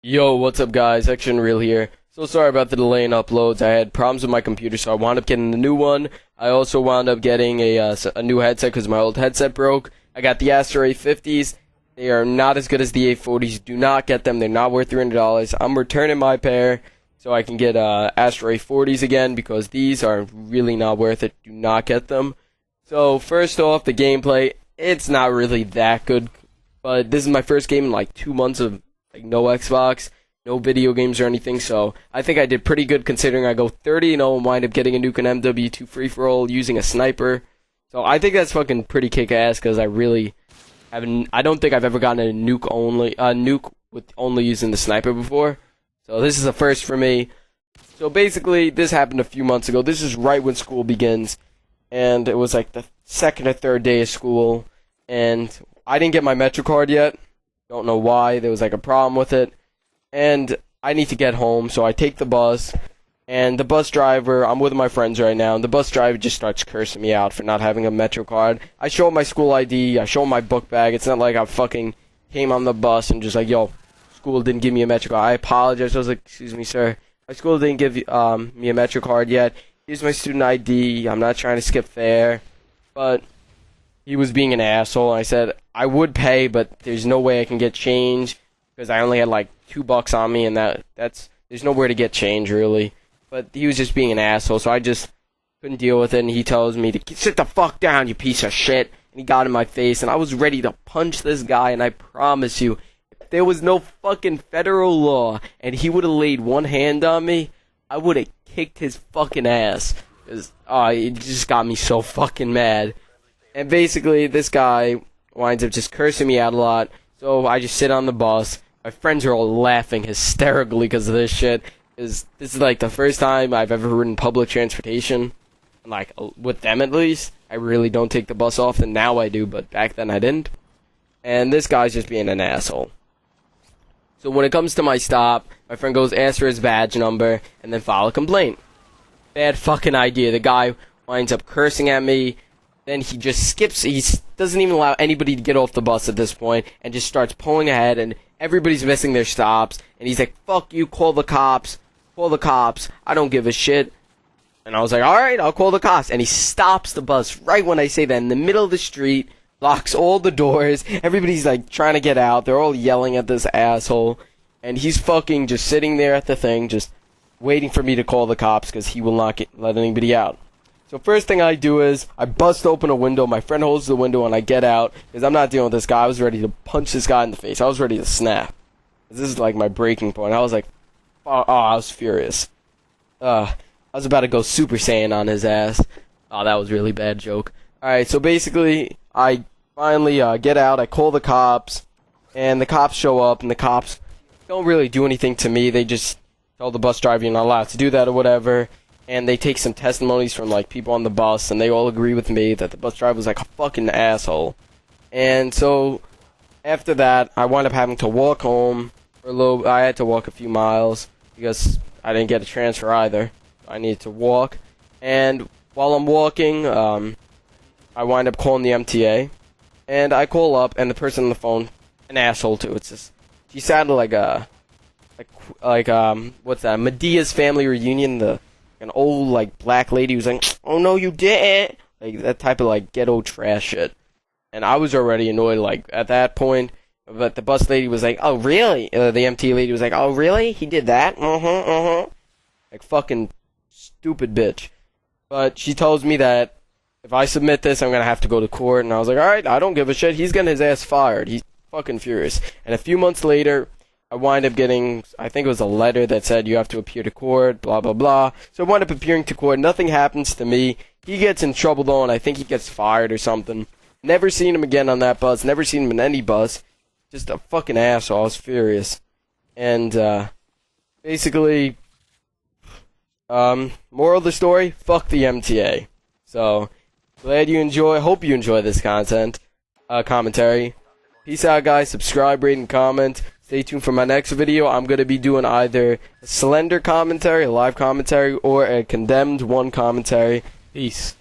Yo, what's up guys, Action Real here. So sorry about the delay in uploads. I had problems with my computer, so I wound up getting a new one. I also wound up getting a new headset because my old headset broke. I got the Astro A50s. They are not as good as the A40s. Do not get them. They're not worth $300. I'm returning my pair so I can get Astro A40s again because these are really not worth it. Do not get them. So first off, the gameplay, it's not really that good. But this is my first game in like 2 months of no Xbox, no video games or anything, so I think I did pretty good considering I go 30-0 and wind up getting a nuke and Mw2 free-for-all using a sniper. So I think that's fucking pretty kick-ass because I don't think I've ever gotten a nuke with only using the sniper before. So this is a first for me. So basically, this happened a few months ago. This is right when school begins, and it was like the second or third day of school, and I didn't get my Metro card yet. Don't know why. There was like a problem with it. And I need to get home, so I take the bus. And the bus driver, I'm with my friends right now, and the bus driver just starts cursing me out for not having a Metro card. I show him my school ID. I show him my book bag. It's not like I fucking came on the bus and just like, yo, school didn't give me a Metro card. I apologize. I was like, excuse me, sir. My school didn't give me a Metro card yet. Here's my student ID. I'm not trying to skip fare. But he was being an asshole. I said I would pay, but there's no way I can get change because I only had like $2 on me, and there's nowhere to get change really. But he was just being an asshole, so I just couldn't deal with it. And he tells me to sit the fuck down, you piece of shit. And he got in my face, and I was ready to punch this guy. And I promise you, if there was no fucking federal law, and he would have laid one hand on me, I would have kicked his fucking ass. Cause it just got me so fucking mad. And basically, this guy winds up just cursing me out a lot. So I just sit on the bus. My friends are all laughing hysterically because of this shit. This is like the first time I've ever ridden public transportation. Like, with them at least. I really don't take the bus often. Now I do, but back then I didn't. And this guy's just being an asshole. So when it comes to my stop, my friend goes, ask for his badge number, and then file a complaint. Bad fucking idea. The guy winds up cursing at me. Then he just skips, he doesn't even allow anybody to get off the bus at this point, and just starts pulling ahead, and everybody's missing their stops, and he's like, fuck you, call the cops, I don't give a shit. And I was like, alright, I'll call the cops. And he stops the bus right when I say that, in the middle of the street, locks all the doors, everybody's like trying to get out, they're all yelling at this asshole, and he's fucking just sitting there at the thing, just waiting for me to call the cops, because he will not let anybody out. So first thing I do is, I bust open a window, my friend holds the window, and I get out, because I'm not dealing with this guy. I was ready to punch this guy in the face. I was ready to snap. This is like my breaking point. I was like, I was furious. I was about to go Super Saiyan on his ass. Oh, that was a really bad joke. Alright, so basically, I finally get out, I call the cops, and the cops show up, and the cops don't really do anything to me. They just tell the bus driver you're not allowed to do that or whatever. And they take some testimonies from, like, people on the bus, and they all agree with me that the bus driver was, like, a fucking asshole. And so, after that, I wound up having to walk home for a little. I had to walk a few miles, because I didn't get a transfer either. I needed to walk. And while I'm walking, I wind up calling the MTA. And I call up, and the person on the phone, an asshole, too. It's just, she sounded like what's that, Medea's Family Reunion, an old, like, black lady who's like, oh no you didn't, like, that type of, like, ghetto trash shit. And I was already annoyed, like, at that point, but the bus lady was like, oh really? The MT lady was like, oh really? He did that? Like, fucking stupid bitch. But she tells me that if I submit this, I'm gonna have to go to court, and I was like, alright, I don't give a shit, he's getting his ass fired. He's fucking furious. And a few months later, I wind up getting, I think it was a letter that said you have to appear to court, blah, blah, blah. So I wind up appearing to court. Nothing happens to me. He gets in trouble, though, and I think he gets fired or something. Never seen him again on that bus. Never seen him in any bus. Just a fucking asshole. I was furious. And, basically, moral of the story, fuck the MTA. So, glad you enjoy, hope you enjoy this commentary. Peace out, guys. Subscribe, rate, and comment. Stay tuned for my next video. I'm going to be doing either a Slender commentary, a live commentary, or a Condemned 1 commentary. Peace.